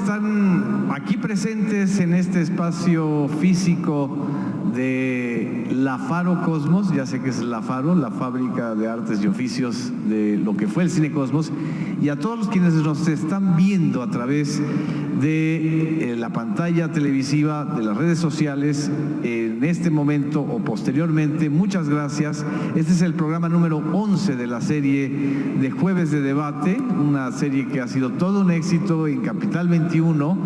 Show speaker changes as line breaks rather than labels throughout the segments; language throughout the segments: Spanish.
están aquí presentes en este espacio físico de la Faro Cosmos, ya sé que es la Faro, la fábrica de artes y oficios de lo que fue el Cine Cosmos, y a todos los quienes nos están viendo a través de la pantalla televisiva, de las redes sociales, en este momento o posteriormente, muchas gracias. Este es el programa número 11 de la serie de Jueves de Debate, una serie que ha sido todo un éxito en Capital 21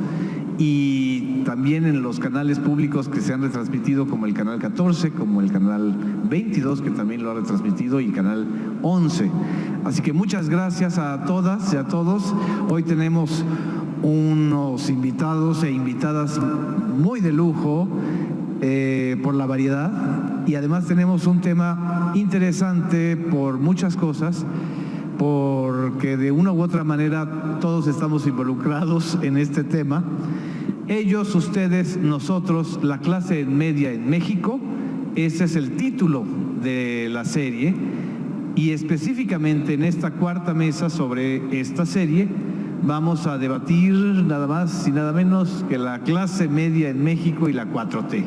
y también en los canales públicos que se han retransmitido, como el canal 14, como el canal 22, que también lo ha retransmitido, y el canal 11. Así que muchas gracias a todas y a todos. Hoy tenemos unos invitados e invitadas muy de lujo por la variedad, y además tenemos un tema interesante por muchas cosas, porque de una u otra manera todos estamos involucrados en este tema. Ellos, ustedes, nosotros, la clase media en México. Ese es el título de la serie, y específicamente en esta cuarta mesa sobre esta serie vamos a debatir nada más y nada menos que la clase media en México y la 4T.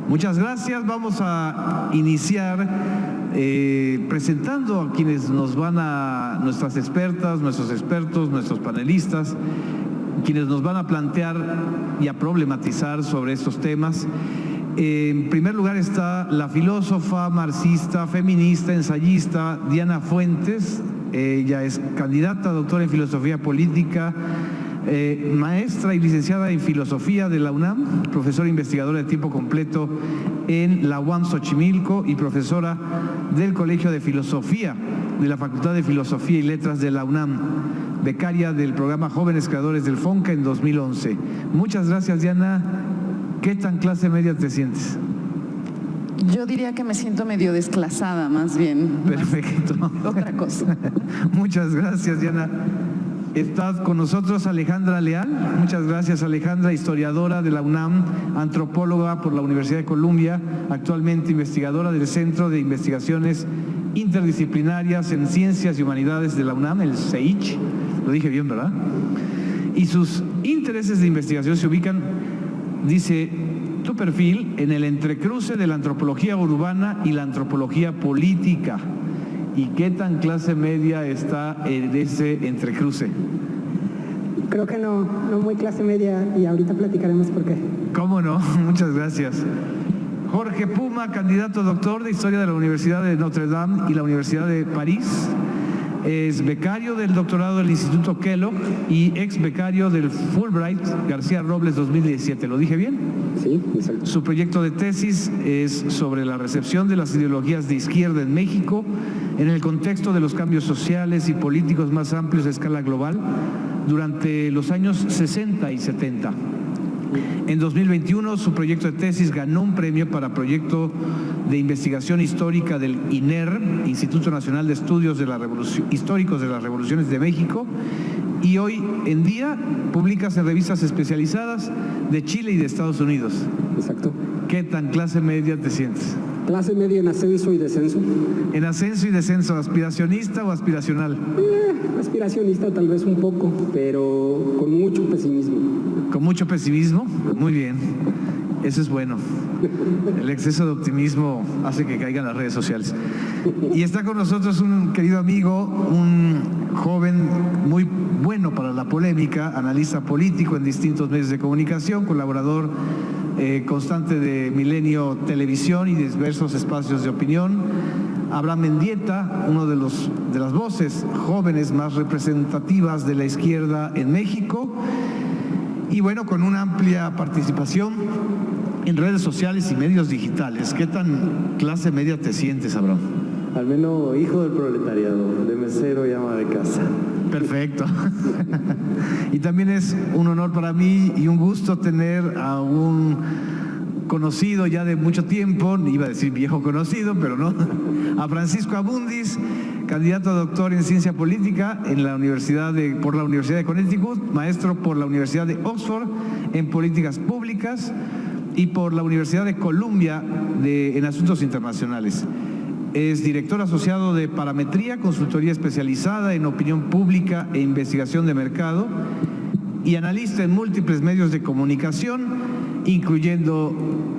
Muchas gracias. Vamos a iniciar presentando a quienes nuestras expertas, nuestros expertos, nuestros panelistas, quienes nos van a plantear y a problematizar sobre estos temas. En primer lugar está la filósofa, marxista, feminista, ensayista Diana Fuentes. Ella es candidata a doctora en filosofía política, maestra y licenciada en filosofía de la UNAM, profesora investigadora de tiempo completo en la UAM Xochimilco y profesora del Colegio de Filosofía de la Facultad de Filosofía y Letras de la UNAM, becaria del programa Jóvenes Creadores del FONCA en 2011. Muchas gracias, Diana. ¿Qué tan clase media te sientes?
Yo diría que me siento medio desclasada, más bien.
Perfecto.
Otra cosa.
Muchas gracias, Diana. Está con nosotros Alejandra Leal. Muchas gracias, Alejandra, historiadora de la UNAM, antropóloga por la Universidad de Columbia, actualmente investigadora del Centro de Investigaciones Interdisciplinarias en Ciencias y Humanidades de la UNAM, el CEICH. Lo dije bien, ¿verdad? Y sus intereses de investigación se ubican, dice tu perfil, en el entrecruce de la antropología urbana y la antropología política. ¿Y qué tan clase media está en ese entrecruce?
Creo que no muy clase media, y ahorita platicaremos por qué.
¿Cómo no? Muchas gracias. Jorge Puma, candidato a doctor de Historia de la Universidad de Notre Dame y la Universidad de París. Es becario del doctorado del Instituto Kellogg y ex becario del Fulbright García Robles 2017. ¿Lo dije bien?
Sí, exacto.
Su proyecto de tesis es sobre la recepción de las ideologías de izquierda en México en el contexto de los cambios sociales y políticos más amplios a escala global durante los años 60 y 70. En 2021, su proyecto de tesis ganó un premio para proyecto de investigación histórica del INER, Instituto Nacional de Estudios de la Históricos de las Revoluciones de México, y hoy en día publicas en revistas especializadas de Chile y de Estados Unidos.
Exacto.
¿Qué tan clase media te sientes?
Clase media en ascenso y descenso.
En ascenso y descenso, ¿aspiracionista o aspiracional?
Aspiracionista tal vez un poco, pero con mucho pesimismo.
¿Con mucho pesimismo? Muy bien, eso es bueno. El exceso de optimismo hace que caigan las redes sociales. Y está con nosotros un querido amigo, un joven muy bueno para la polémica, analista político en distintos medios de comunicación, colaborador constante de Milenio Televisión y diversos espacios de opinión. Abraham Mendieta, uno de las voces jóvenes más representativas de la izquierda en México, y bueno, con una amplia participación en redes sociales y medios digitales. ¿Qué tan clase media te sientes, Abraham?
Al menos hijo del proletariado, de mesero y ama de casa.
Perfecto. Y también es un honor para mí y un gusto tener a un conocido ya de mucho tiempo, iba a decir viejo conocido, pero no, a Francisco Abundis, candidato a doctor en ciencia política en por la Universidad de Connecticut, maestro por la Universidad de Oxford en políticas públicas y por la Universidad de Columbia en asuntos internacionales. Es director asociado de Parametría, consultoría especializada en opinión pública e investigación de mercado, y analista en múltiples medios de comunicación, incluyendo,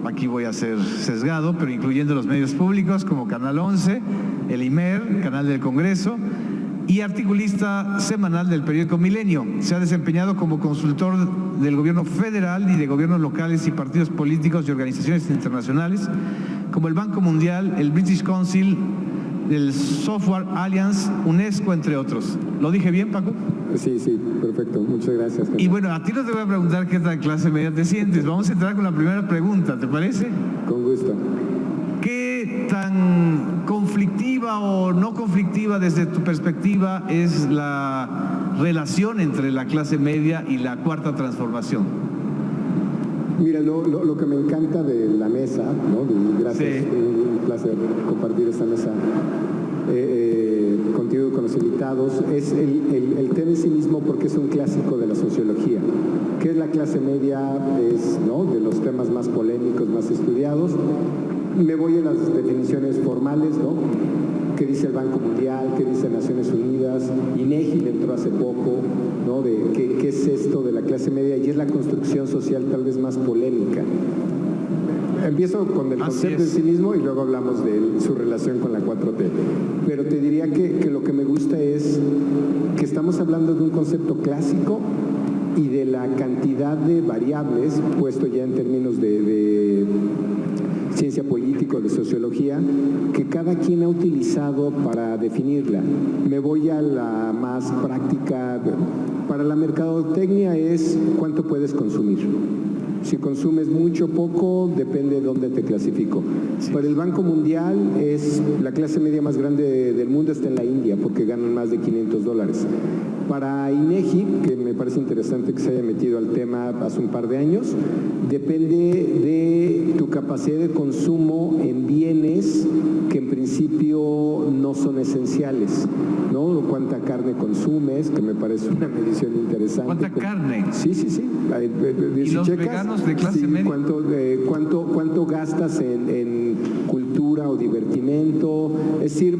aquí voy a ser sesgado, pero incluyendo los medios públicos como Canal 11, el IMER, Canal del Congreso, y articulista semanal del periódico Milenio. Se ha desempeñado como consultor del gobierno federal y de gobiernos locales y partidos políticos y organizaciones internacionales como el Banco Mundial, el British Council, el Software Alliance, UNESCO, entre otros. ¿Lo dije bien, Paco?
Sí, perfecto. Muchas gracias.
Y bueno, a ti no te voy a preguntar qué tan clase media te sientes. Vamos a entrar con la primera pregunta, ¿te parece?
Con gusto.
¿Qué tan conflictiva o no conflictiva desde tu perspectiva es la relación entre la clase media y la cuarta transformación?
Mira, lo que me encanta de la mesa, ¿no? Gracias,
Sí.
Un placer compartir esta mesa contigo y con los invitados. Es el tema en sí mismo, porque es un clásico de la sociología. ¿Qué es la clase media? Es, ¿no?, de los temas más polémicos, más estudiados. Me voy a las definiciones formales, ¿no? ¿Qué dice el Banco Mundial? ¿Qué dice Naciones Unidas? INEGI le entró hace poco, ¿no? De qué es esto de la clase media, y es la construcción social tal vez más polémica. Empiezo con el concepto en sí mismo y luego hablamos de su relación con la 4T. Pero te diría que lo que me gusta es que estamos hablando de un concepto clásico y de la cantidad de variables, puesto ya en términos de ciencia política o de sociología, que cada quien ha utilizado para definirla. Me voy a la más práctica. Para la mercadotecnia es cuánto puedes consumir. Si consumes mucho o poco, depende de dónde te clasifico. Sí. Para el Banco Mundial, es la clase media más grande del mundo está en la India, porque ganan más de $500. Para INEGI, que me parece interesante que se haya metido al tema hace un par de años, depende de tu capacidad de consumo en bienes que en principio no son esenciales, ¿no? Cuánta carne consumes, que me parece una medición interesante.
¿Cuánta carne?
Sí.
¿Y los veganos de clase media?
¿Cuánto gastas en cultura o divertimento? Es decir,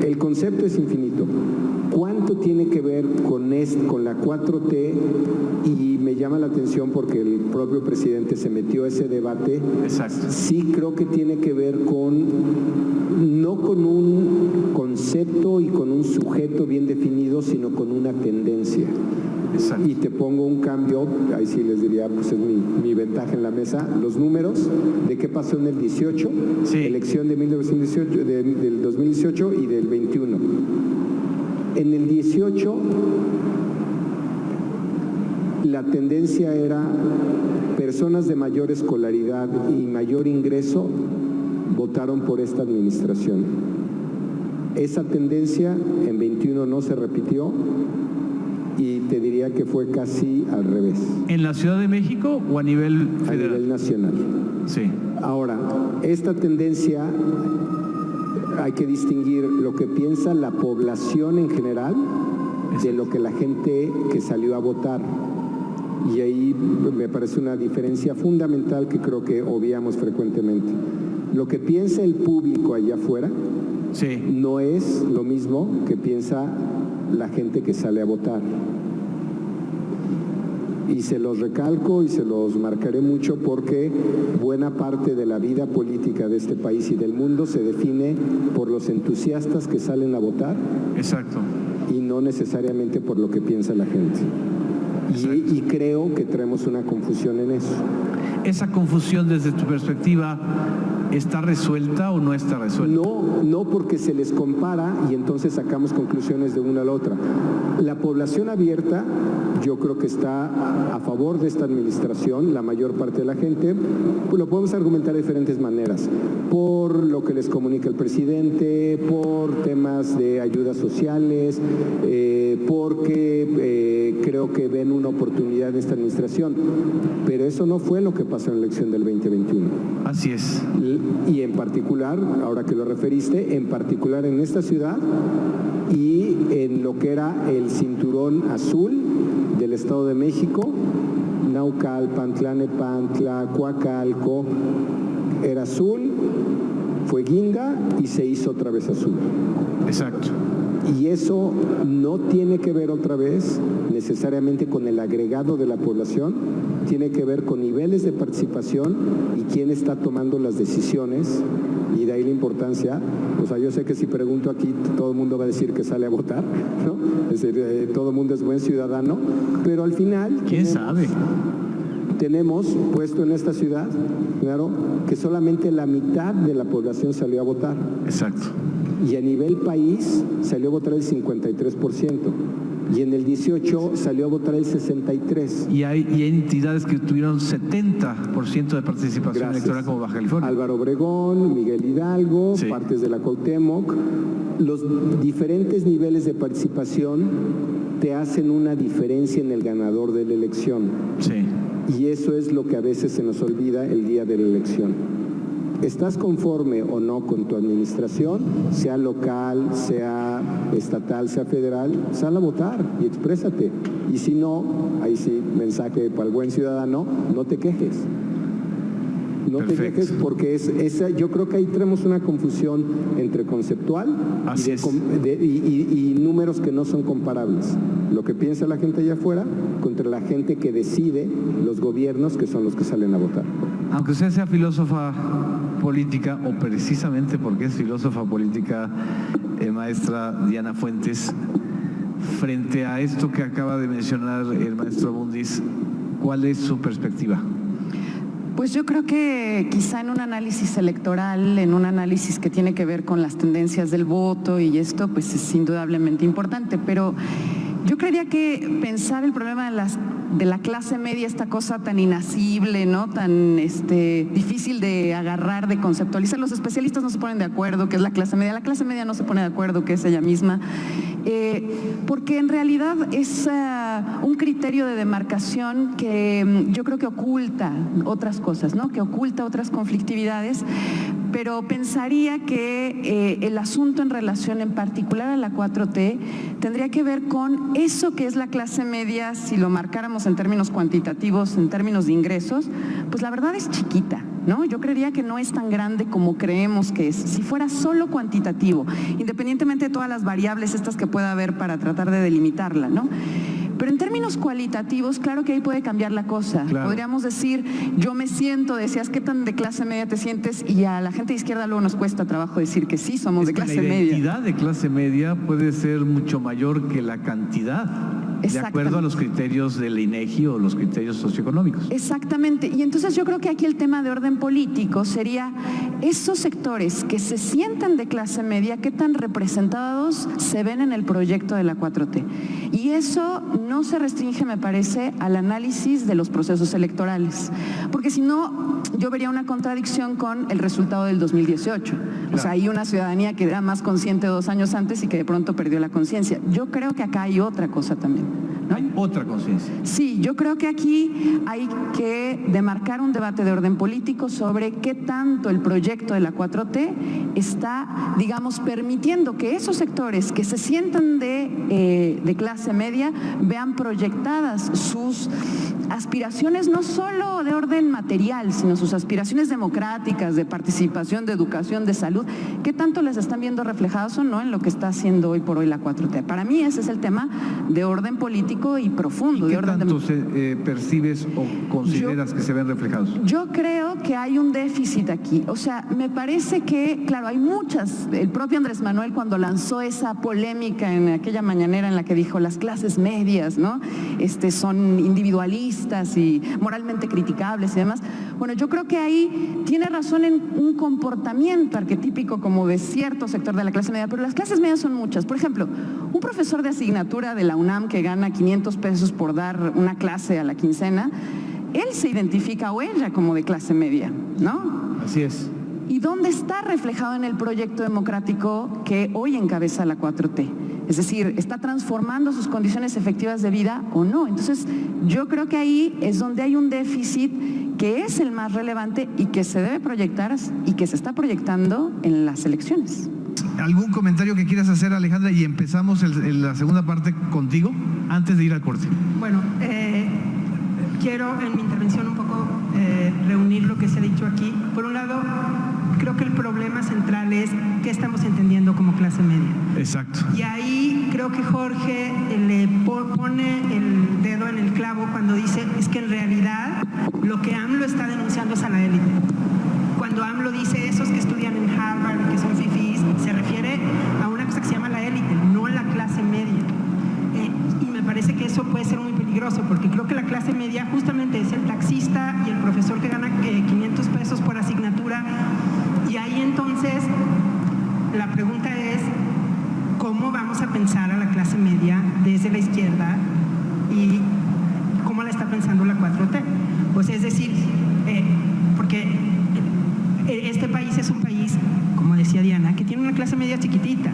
el concepto es infinito. ¿Cuánto tiene que ver con la 4T? Y me llama la atención porque el propio presidente se metió a ese debate.
Exacto.
Sí, creo que tiene que ver no con un concepto y con un sujeto bien definido, sino con una tendencia. Exacto. Y te pongo un cambio, ahí sí les diría, pues es mi ventaja en la mesa, los números de qué pasó en el 18, sí. Elección de 1918, del 2018 y del 21. En el 18, la tendencia era personas de mayor escolaridad y mayor ingreso votaron por esta administración. Esa tendencia en 21 no se repitió y te diría que fue casi al revés.
¿En la Ciudad de México o a nivel federal?
A nivel nacional.
Sí.
Ahora, esta tendencia hay que distinguir lo que piensa la población en general de lo que la gente que salió a votar. Y ahí me parece una diferencia fundamental que creo que obviamos frecuentemente. Lo que piensa el público allá afuera, sí, no es lo mismo que piensa la gente que sale a votar. Y se los recalco y se los marcaré mucho porque buena parte de la vida política de este país y del mundo se define por los entusiastas que salen a votar. Exacto. Y no necesariamente por lo que piensa la gente. Y creo que traemos una confusión en eso.
¿Esa confusión desde tu perspectiva está resuelta o no está resuelta?
No, porque se les compara y entonces sacamos conclusiones de una a la otra. La población abierta, yo creo que está a favor de esta administración, la mayor parte de la gente. Lo podemos argumentar de diferentes maneras, por lo que les comunica el presidente, por temas de ayudas sociales, porque creo que ven una oportunidad en esta administración. Pero eso no fue lo que pasó en la elección del 2021.
Así es.
Y en particular, ahora que lo referiste, en particular en esta ciudad y en lo que era el cinturón azul del Estado de México, Naucalpan, Tlalnepantla, Coacalco, era azul, fue guinda y se hizo otra vez azul.
Exacto.
Y eso no tiene que ver otra vez necesariamente con el agregado de la población, tiene que ver con niveles de participación y quién está tomando las decisiones, y de ahí la importancia. O sea, yo sé que si pregunto aquí todo el mundo va a decir que sale a votar, ¿no? Es decir, todo el mundo es buen ciudadano, pero al final
¿quién sabe?
Tenemos puesto en esta ciudad, claro, que solamente la mitad de la población salió a votar.
Exacto.
Y a nivel país salió a votar el 53%. Y en el 18 salió a votar el 63%.
Y hay entidades que tuvieron 70% de participación electoral como Baja California.
Álvaro Obregón, Miguel Hidalgo,
sí,
partes de la Cuauhtémoc. Los diferentes niveles de participación te hacen una diferencia en el ganador de la elección.
Sí.
Y eso es lo que a veces se nos olvida el día de la elección. ¿Estás conforme o no con tu administración, sea local, sea estatal, sea federal? Sal a votar y exprésate. Y si no, ahí sí, mensaje para el buen ciudadano, no te quejes. No
Perfecto.
te quejes porque yo creo que ahí tenemos una confusión entre conceptual y números que no son comparables. Lo que piensa la gente allá afuera contra la gente que decide los gobiernos, que son los que salen a votar.
Aunque usted sea filósofa política, o precisamente porque es filósofa política, maestra Diana Fuentes, frente a esto que acaba de mencionar el maestro Abundis, ¿cuál es su perspectiva?
Pues yo creo que quizá en un análisis electoral, en un análisis que tiene que ver con las tendencias del voto y esto, pues es indudablemente importante, pero yo creería que pensar el problema de la clase media, esta cosa tan inacible, ¿no? Tan difícil de agarrar, de conceptualizar. Los especialistas no se ponen de acuerdo qué es la clase media no se pone de acuerdo qué es ella misma, porque en realidad es un criterio de demarcación que yo creo que oculta otras cosas, ¿no? Que oculta otras conflictividades, pero pensaría que el asunto en relación en particular a la 4T tendría que ver con eso que es la clase media, si lo marcáramos en términos cuantitativos, en términos de ingresos, pues la verdad es chiquita, ¿no? Yo creería que no es tan grande como creemos que es. Si fuera solo cuantitativo, independientemente de todas las variables estas que pueda haber para tratar de delimitarla, ¿no? Pero en términos cualitativos, claro que ahí puede cambiar la cosa.
Claro.
Podríamos decir, yo me siento, decías, ¿qué tan de clase media te sientes? Y a la gente de izquierda luego nos cuesta trabajo decir que sí, somos de clase media.
La identidad de clase media puede ser mucho mayor que la cantidad, de acuerdo a los criterios del INEGI o los criterios socioeconómicos.
Exactamente. Y entonces yo creo que aquí el tema de orden político sería esos sectores que se sientan de clase media, ¿qué tan representados se ven en el proyecto de la 4T? Y eso no se restringe, me parece, al análisis de los procesos electorales, porque si no, yo vería una contradicción con el resultado del 2018. Claro. O sea, hay una ciudadanía que era más consciente 2 años antes y que de pronto perdió la conciencia. Yo creo que acá hay otra cosa también, ¿no?
Hay otra conciencia.
Sí, yo creo que aquí hay que demarcar un debate de orden político sobre qué tanto el proyecto de la 4T está, digamos, permitiendo que esos sectores que se sientan de clase media vean proyectadas sus aspiraciones no solo de orden material, sino sus aspiraciones democráticas, de participación, de educación, de salud, qué tanto les están viendo reflejados o no en lo que está haciendo hoy por hoy la 4T. Para mí ese es el tema de orden político y profundo.
¿Y qué
de orden
tanto percibes o consideras que se ven reflejados?
Yo creo que hay un déficit aquí. O sea, me parece que, claro, hay muchas. El propio Andrés Manuel, cuando lanzó esa polémica en aquella mañanera en la que dijo las clases medias, ¿no? Son individualistas y moralmente criticables y demás. Bueno, yo creo que ahí tiene razón en un comportamiento arquetípico como de cierto sector de la clase media, pero las clases medias son muchas. Por ejemplo, un profesor de asignatura de la UNAM que gana 500 pesos por dar una clase a la quincena, él se identifica o ella como de clase media, ¿no?
Así es.
¿Y dónde está reflejado en el proyecto democrático que hoy encabeza la 4T? Es decir, ¿está transformando sus condiciones efectivas de vida o no? Entonces, yo creo que ahí es donde hay un déficit que es el más relevante y que se debe proyectar y que se está proyectando en las elecciones.
¿Algún comentario que quieras hacer, Alejandra? Y empezamos la segunda parte contigo, antes de ir al corte.
Bueno, quiero en mi intervención un poco reunir lo que se ha dicho aquí. Por un lado, creo que el problema central es qué estamos entendiendo como clase media.
Exacto.
Y ahí creo que Jorge le pone el dedo en el clavo cuando dice es que en realidad lo que AMLO está denunciando es a la élite. Cuando AMLO dice esos que estudian en Harvard, que son fifís, se refiere a una cosa que se llama la élite, no la clase media. Y me parece que eso puede ser muy peligroso, porque creo que la clase media justamente es el taxista y el profesor que gana 500 pesos por asignatura. Y ahí entonces la pregunta es, ¿cómo vamos a pensar a la clase media desde la izquierda y cómo la está pensando la 4T? Pues es decir, porque este país es un país, como decía Diana, que tiene una clase media chiquitita.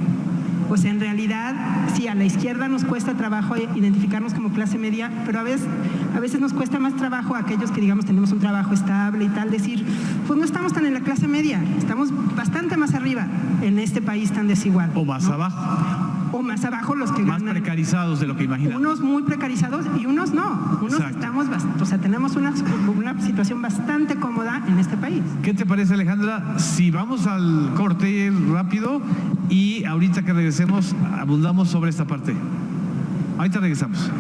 Pues en realidad, sí, a la izquierda nos cuesta trabajo identificarnos como clase media, pero a veces nos cuesta más trabajo a aquellos que, digamos, tenemos un trabajo estable y tal, decir, pues no estamos tan en la clase media, estamos bastante más arriba en este país tan desigual.
O más abajo.
O más abajo los que
más
ganan.
precarizados de lo que imaginamos.
Unos muy precarizados y unos no. Unos
Exacto.
estamos, o sea, tenemos una situación bastante cómoda en este país.
¿Qué te parece, Alejandra? Si vamos al corte rápido y ahorita que regresemos abundamos sobre esta parte. Ahorita regresamos.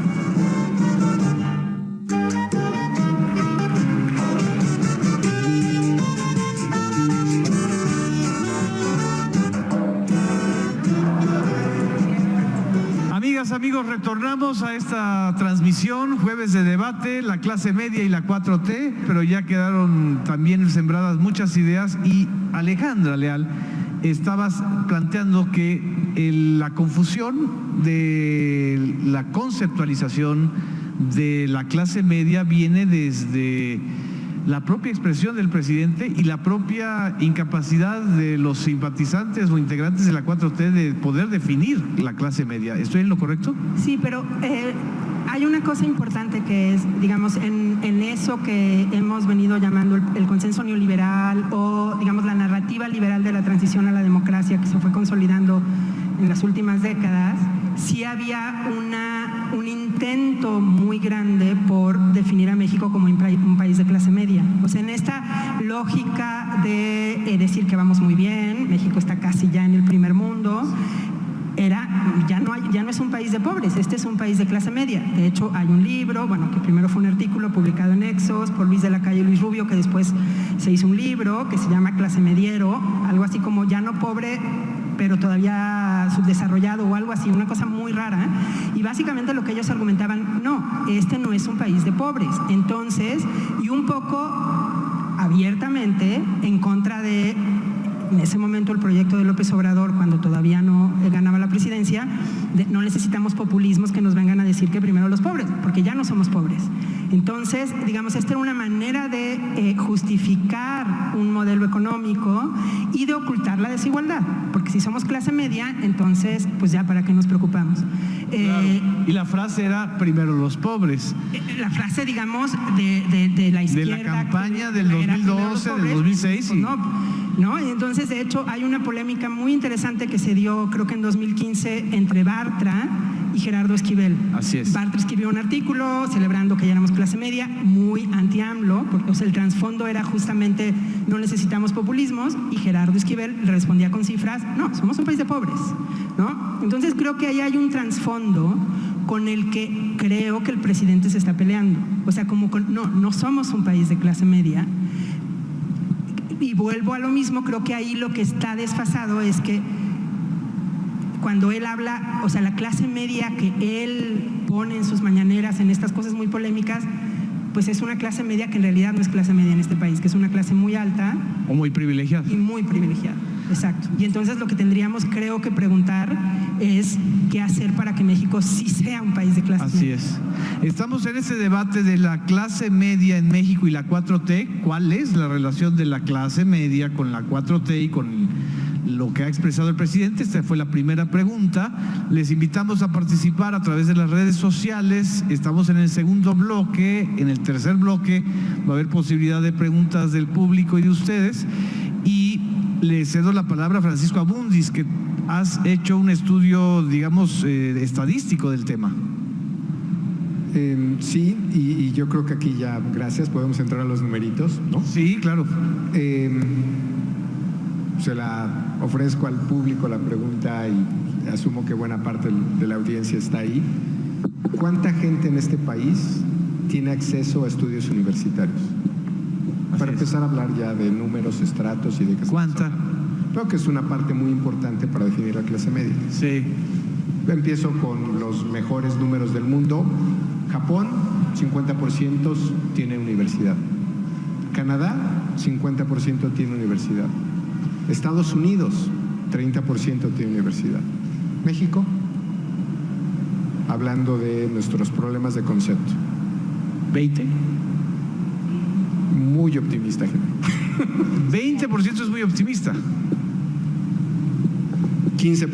Amigos, retornamos a esta transmisión, jueves de debate, la clase media y la 4T, pero ya quedaron también sembradas muchas ideas y Alejandra Leal, estabas planteando que la confusión de la conceptualización de la clase media viene desde la propia expresión del presidente y la propia incapacidad de los simpatizantes o integrantes de la 4T de poder definir la clase media. ¿Estoy en lo correcto?
Sí, pero hay una cosa importante que es, digamos, en eso que hemos venido llamando el consenso neoliberal o, digamos, la narrativa liberal de la transición a la democracia que se fue consolidando en las últimas décadas, sí había un intento muy grande por definir a México como un país de clase media. O sea, en esta lógica de decir que vamos muy bien, México está casi ya en el primer mundo, ya no es un país de pobres, este es un país de clase media. De hecho, hay un libro, bueno, que primero fue un artículo publicado en Exos por Luis de la Calle y Luis Rubio, que después se hizo un libro que se llama Clase Mediero, algo así como ya no pobre, pero todavía subdesarrollado o algo así, una cosa muy rara. Y básicamente lo que ellos argumentaban, no, este no es un país de pobres. Entonces, y un poco abiertamente en contra de, en ese momento, el proyecto de López Obrador, cuando todavía no ganaba la presidencia, no necesitamos populismos que nos vengan a decir que primero los pobres, porque ya no somos pobres. Entonces, digamos, esta era una manera de justificar un modelo económico y de ocultar la desigualdad, porque si somos clase media, entonces, pues ya, ¿para qué nos preocupamos?
Claro. Y la frase era primero los pobres.
La frase, digamos, de la izquierda.
De la campaña del 2012, del 2006.
Pues no, y entonces, de hecho, hay una polémica muy interesante que se dio, creo que en 2015, entre Bartra y Gerardo Esquivel.
Así es.
Bartra escribió un artículo celebrando que ya éramos clase media, muy anti-AMLO, porque, o sea, el trasfondo era justamente no necesitamos populismos, y Gerardo Esquivel respondía con cifras, no, somos un país de pobres, ¿no? Entonces creo que ahí hay un trasfondo con el que creo que el presidente se está peleando. O sea, no somos un país de clase media. Y vuelvo a lo mismo, creo que ahí lo que está desfasado es que cuando él habla, o sea, la clase media que él pone en sus mañaneras, en estas cosas muy polémicas, pues es una clase media que en realidad no es clase media en este país, que es una clase muy alta.
O muy privilegiada.
Y muy privilegiada, exacto. Y entonces lo que tendríamos, creo que preguntar es qué hacer para que México sí sea un país de clase media.
Así es. Estamos en ese debate de la clase media en México y la 4T. ¿Cuál es la relación de la clase media con la 4T y con lo que ha expresado el presidente? Esta fue la primera pregunta. Les invitamos a participar a través de las redes sociales. Estamos en el segundo bloque. En el tercer bloque va a haber posibilidad de preguntas del público y de ustedes. Y le cedo la palabra a Francisco Abundis, que has hecho un estudio, digamos, estadístico del tema.
Sí, y yo creo que aquí ya, gracias, podemos entrar a los numeritos, ¿no?
Sí, claro.
se la ofrezco al público la pregunta y asumo que buena parte de la audiencia está ahí. ¿Cuánta gente en este país tiene acceso a estudios universitarios? Para empezar a hablar ya de números, estratos y de qué.
¿Cuánta?
Creo que es una parte muy importante para definir la clase media.
Sí.
Empiezo con los mejores números del mundo. Japón, 50% tiene universidad. Canadá, 50% tiene universidad. Estados Unidos, 30% tiene universidad. México, hablando de nuestros problemas de concepto.
20.
Muy optimista, gente.
20% es muy optimista.
15%.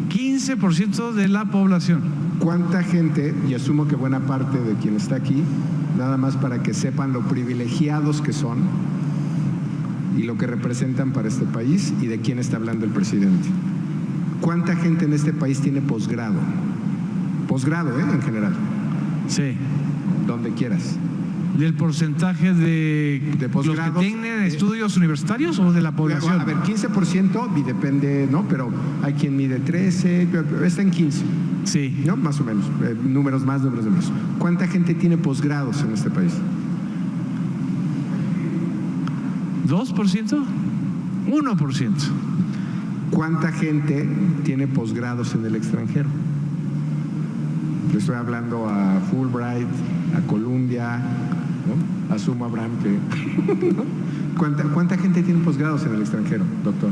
15% de la población.
¿Cuánta gente, y asumo que buena parte de quien está aquí, nada más para que sepan lo privilegiados que son y lo que representan para este país y de quién está hablando el presidente? ¿Cuánta gente en este país tiene posgrado? Posgrado, en general.
Sí.
Donde quieras.
¿Del porcentaje de
posgrados,
los que tienen estudios universitarios o de la población?
A ver, 15% y depende, ¿no? Pero hay quien mide 13, está en 15.
Sí.
¿No? Más o menos. Números más, números menos. ¿Cuánta gente tiene posgrados en este país?
¿2%? 1%.
¿Cuánta gente tiene posgrados en el extranjero? Le estoy hablando a Fulbright, a Columbia, ¿no? Asumo a Abraham que... ¿no? ¿Cuánta gente tiene posgrados en el extranjero, doctor?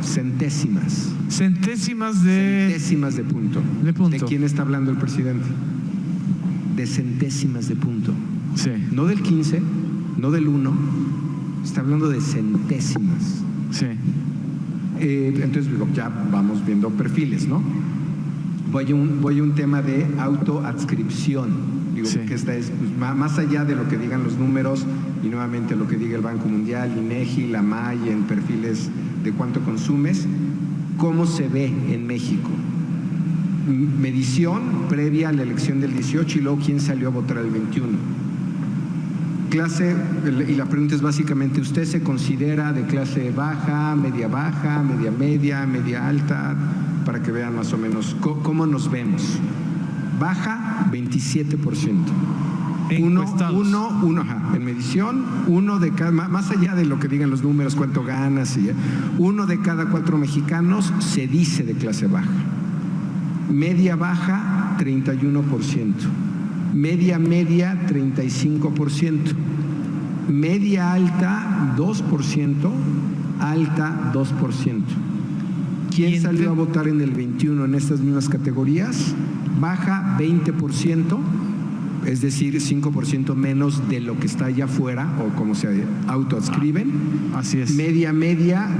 Centésimas.
Centésimas de...
Centésimas de punto.
De punto.
¿De quién está hablando el presidente? De centésimas de punto.
Sí.
No del 15, no del 1, está hablando de centésimas.
Sí.
Entonces, ya vamos viendo perfiles, ¿no? Voy a un tema de autoadscripción. Digo,
Sí.
que esta es pues, más allá de lo que digan los números y nuevamente lo que diga el Banco Mundial, INEGI, la MAI, en perfiles de cuánto consumes, ¿cómo se ve en México? Medición previa a la elección del 18 y luego quién salió a votar el 21. Clase, y la pregunta es básicamente, ¿usted se considera de clase baja, media, media alta? Para que vean más o menos cómo nos vemos. Baja, 27%.
Encuestados.
En medición, uno de cada, más allá de lo que digan los números, cuánto ganas, uno de cada 4 mexicanos se dice de clase baja. Media baja, 31%. Media, 35%. Media alta, 2%. Alta, 2%. ¿Quién salió a votar en el 21 en estas mismas categorías? Baja, 20%. Es decir, 5% menos de lo que está allá afuera o como se autoadscriben.
Así es.
Media,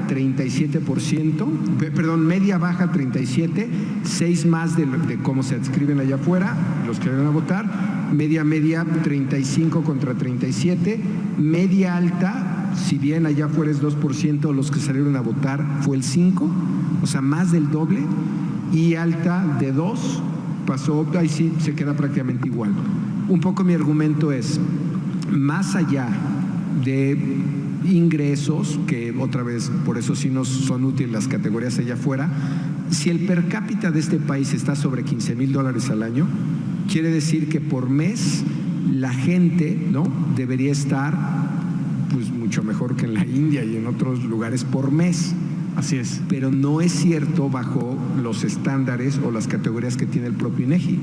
37%. Perdón, media baja 37, 6 más de cómo se adscriben allá afuera, los que van a votar. Media 35 contra 37. Media alta, si bien allá afuera es 2%, los que salieron a votar fue el 5%, o sea, más del doble. Y alta de 2, pasó, ahí sí se queda prácticamente igual. Un poco mi argumento es, más allá de ingresos, que otra vez por eso sí nos son útiles las categorías allá afuera, si el per cápita de este país está sobre $15,000 al año, quiere decir que por mes la gente, ¿no?, debería estar pues mucho mejor que en la India y en otros lugares por mes.
Así es.
Pero no es cierto bajo los estándares o las categorías que tiene el propio INEGI.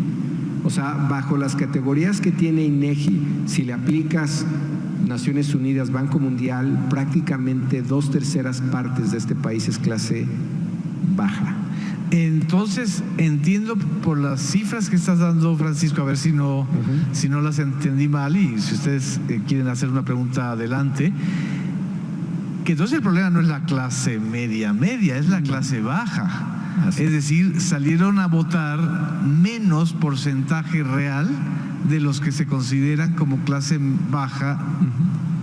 O sea, bajo las categorías que tiene INEGI, si le aplicas Naciones Unidas, Banco Mundial, prácticamente 2/3 partes de este país es clase baja.
Entonces, entiendo por las cifras que estás dando, Francisco, a ver si no las entendí mal y si ustedes quieren hacer una pregunta, adelante, que entonces el problema no es la clase media, es la clase baja. Así. Es decir, salieron a votar menos porcentaje real de los que se consideran como clase baja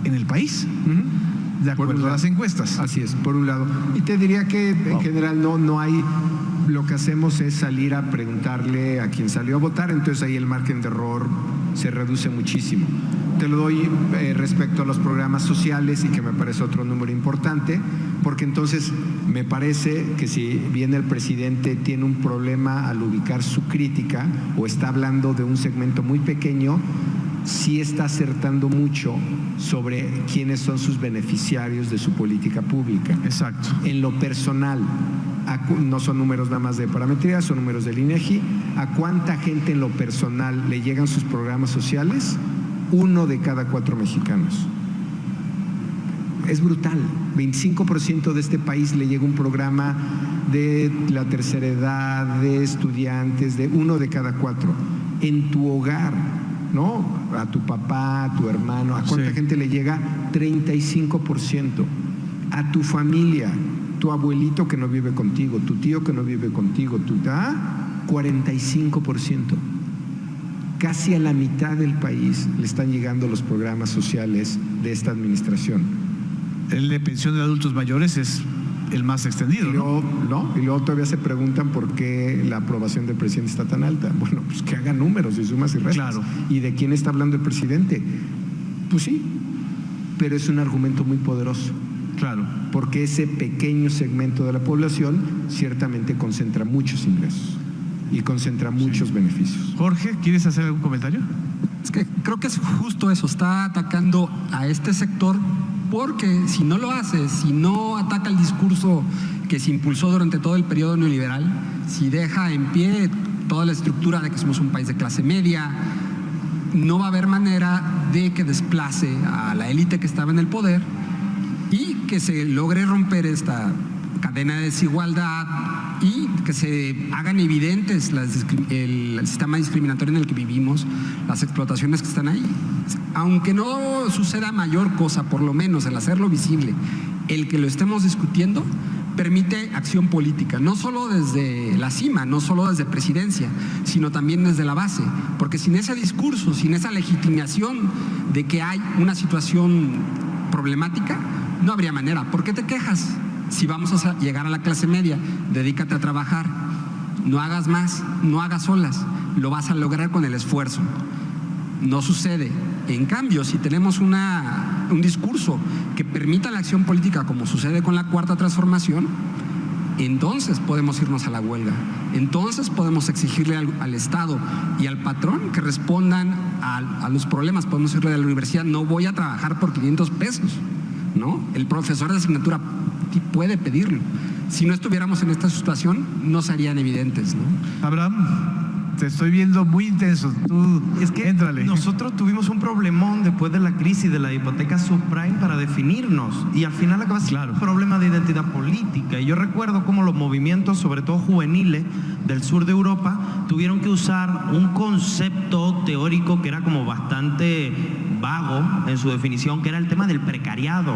en el país, de acuerdo a las encuestas.
Así es, por un lado. Y te diría que en general no hay, lo que hacemos es salir a preguntarle a quien salió a votar, entonces ahí el margen de error se reduce muchísimo. Te lo doy respecto a los programas sociales y que me parece otro número importante, porque entonces me parece que si bien el presidente tiene un problema al ubicar su crítica o está hablando de un segmento muy pequeño, sí está acertando mucho sobre quiénes son sus beneficiarios de su política pública.
Exacto.
En lo personal, no son números nada más de parametría, son números del INEGI. ¿A cuánta gente en lo personal le llegan sus programas sociales? 1 de cada 4 mexicanos. Es brutal. 25% de este país le llega un programa de la tercera edad, de estudiantes, de 1 de cada 4. En tu hogar, ¿no? A tu papá, a tu hermano, ¿a cuánta gente le llega? 35%. A tu familia, tu abuelito que no vive contigo, tu tío que no vive contigo, 45%. Casi a la mitad del país le están llegando los programas sociales de esta administración.
El de pensión de adultos mayores es el más extendido,
y luego todavía se preguntan por qué la aprobación del presidente está tan alta. Bueno, pues que haga números y sumas y restas.
Claro.
¿Y de quién está hablando el presidente? Pues sí, pero es un argumento muy poderoso.
Claro.
Porque ese pequeño segmento de la población ciertamente concentra muchos ingresos y concentra muchos beneficios.
Jorge, ¿quieres hacer algún comentario?
Es que creo que es justo eso, está atacando a este sector, porque si no lo hace, si no ataca el discurso que se impulsó durante todo el periodo neoliberal, si deja en pie toda la estructura de que somos un país de clase media, no va a haber manera de que desplace a la élite que estaba en el poder y que se logre romper esta cadena de desigualdad y que se hagan evidentes el sistema discriminatorio en el que vivimos, las explotaciones que están ahí. Aunque no suceda mayor cosa, por lo menos el hacerlo visible, el que lo estemos discutiendo, permite acción política, no solo desde la cima, no solo desde presidencia, sino también desde la base, porque sin ese discurso, sin esa legitimación de que hay una situación problemática, no habría manera. ¿Por qué te quejas? Si vamos a llegar a la clase media, dedícate a trabajar, no hagas más, no hagas solas, lo vas a lograr con el esfuerzo. No sucede. En cambio, si tenemos un discurso que permita la acción política, como sucede con la Cuarta Transformación, entonces podemos irnos a la huelga. Entonces podemos exigirle al Estado y al patrón que respondan a los problemas. Podemos decirle a la universidad, no voy a trabajar por 500 pesos, ¿no? El profesor de asignatura puede pedirlo. Si no estuviéramos en esta situación, no serían evidentes, ¿no?
Abraham, te estoy viendo muy intenso. Tú,
es que
éntrale.
Nosotros tuvimos un problemón después de la crisis de la hipoteca subprime para definirnos y al final acaba siendo un problema de identidad política. Y yo recuerdo cómo los movimientos, sobre todo juveniles del sur de Europa, tuvieron que usar un concepto teórico que era como bastante vago en su definición, que era el tema del precariado.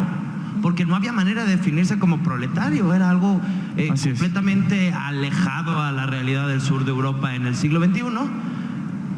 Porque no había manera de definirse como proletario, era algo completamente alejado a la realidad del sur de Europa en el siglo XXI,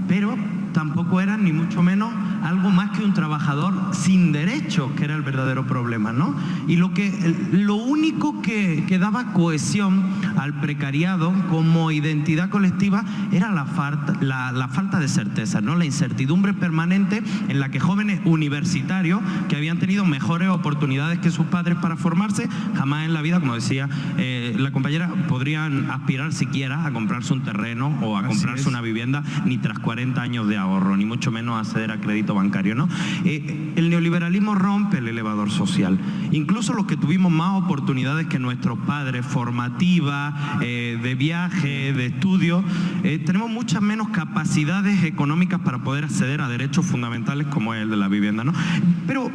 pero tampoco era ni mucho menos algo más que un trabajador sin derecho, que era el verdadero problema, ¿no? Y lo único que daba cohesión al precariado como identidad colectiva era la falta de certeza, ¿no? La incertidumbre permanente en la que jóvenes universitarios que habían tenido mejores oportunidades que sus padres para formarse, jamás en la vida, como decía la compañera, podrían aspirar siquiera a comprarse un terreno o a comprarse una vivienda, ni tras 40 años de ahorro, ni mucho menos acceder a crédito bancario, ¿no? El neoliberalismo rompe el elevador social. Incluso los que tuvimos más oportunidades que nuestros padres, formativas, de viaje, de estudio, tenemos muchas menos capacidades económicas para poder acceder a derechos fundamentales como el de la vivienda, ¿no? Pero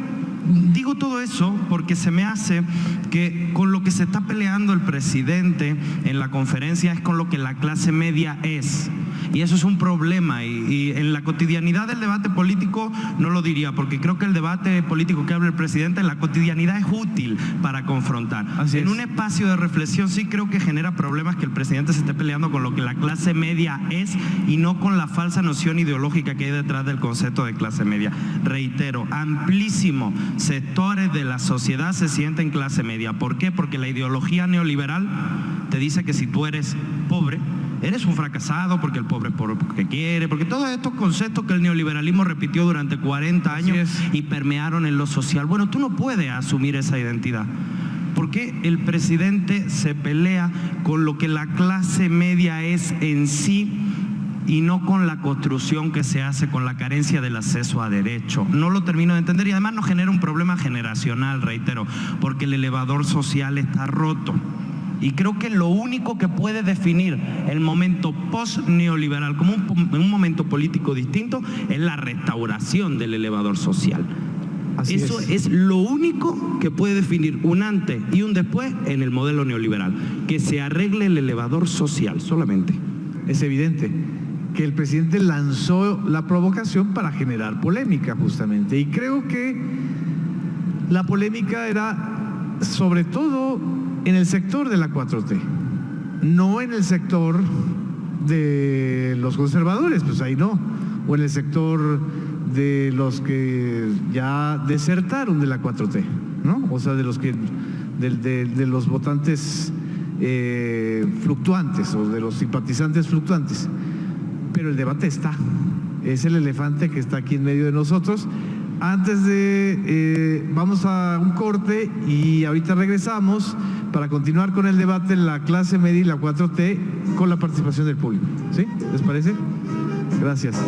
digo todo eso porque se me hace que con lo que se está peleando el presidente en la conferencia es con lo que la clase media es. Y eso es un problema y en la cotidianidad del debate político no lo diría, porque creo que el debate político que habla el presidente en la cotidianidad es útil para confrontar. En un espacio de reflexión sí creo que genera problemas que el presidente se esté peleando con lo que la clase media es y no con la falsa noción ideológica que hay detrás del concepto de clase media. Reitero, amplísimos sectores de la sociedad se sienten clase media. ¿Por qué? Porque la ideología neoliberal te dice que si tú eres pobre, eres un fracasado porque el pobre es pobre porque quiere, porque todos estos conceptos que el neoliberalismo repitió durante 40 años y permearon en lo social. Bueno, tú no puedes asumir esa identidad. ¿Por qué el presidente se pelea con lo que la clase media es en sí y no con la construcción que se hace con la carencia del acceso a derecho? No lo termino de entender y además nos genera un problema generacional, reitero, porque el elevador social está roto. Y creo que lo único que puede definir el momento post-neoliberal como un momento político distinto es la restauración del elevador social. Eso es lo único que puede definir un antes y un después en el modelo neoliberal, que se arregle el elevador social solamente.
Es evidente que el presidente lanzó la provocación para generar polémica justamente, y creo que la polémica era sobre todo en el sector de la 4T, no en el sector de los conservadores, pues ahí no, o en el sector de los que ya desertaron de la 4T, ¿no? O sea, de los que de los votantes fluctuantes o de los simpatizantes fluctuantes. Pero el debate está, es el elefante que está aquí en medio de nosotros. Antes de, vamos a un corte y ahorita regresamos para continuar con el debate en la clase media y la 4T con la participación del público. ¿Sí? ¿Les parece? Gracias.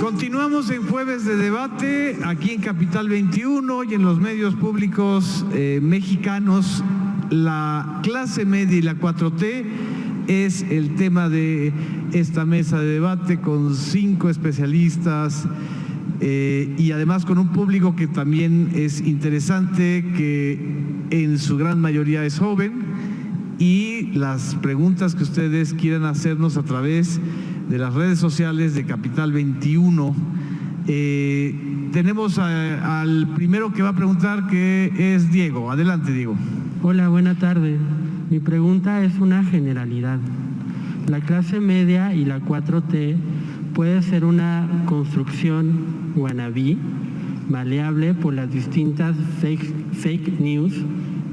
Continuamos en Jueves de Debate, aquí en Capital 21 y en los medios públicos mexicanos. La clase media y la 4T es el tema de esta mesa de debate con 5 especialistas y además con un público que también es interesante, que en su gran mayoría es joven, y las preguntas que ustedes quieran hacernos a través de las redes sociales de Capital 21. Tenemos al primero que va a preguntar, que es Diego. Adelante, Diego.
Hola, buena tarde. Mi pregunta es una generalidad. La clase media y la 4T puede ser una construcción wannabe, maleable por las distintas fake news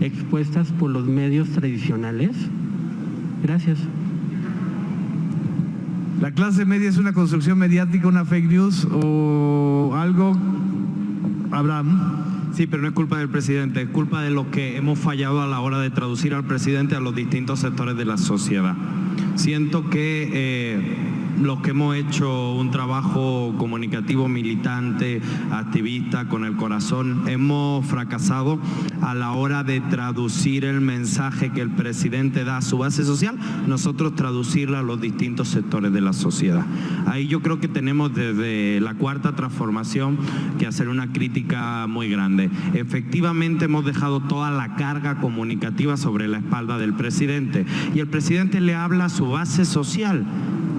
expuestas por los medios tradicionales. Gracias.
¿La clase media es una construcción mediática, una fake news o algo? Abraham.
Sí, pero no es culpa del presidente, es culpa de los que hemos fallado a la hora de traducir al presidente a los distintos sectores de la sociedad. Siento que los que hemos hecho un trabajo comunicativo, militante, activista, con el corazón, hemos fracasado a la hora de traducir el mensaje que el presidente da a su base social, nosotros traducirla a los distintos sectores de la sociedad. Ahí yo creo que tenemos desde la Cuarta Transformación que hacer una crítica muy grande. Efectivamente hemos dejado toda la carga comunicativa sobre la espalda del presidente y el presidente le habla a su base social.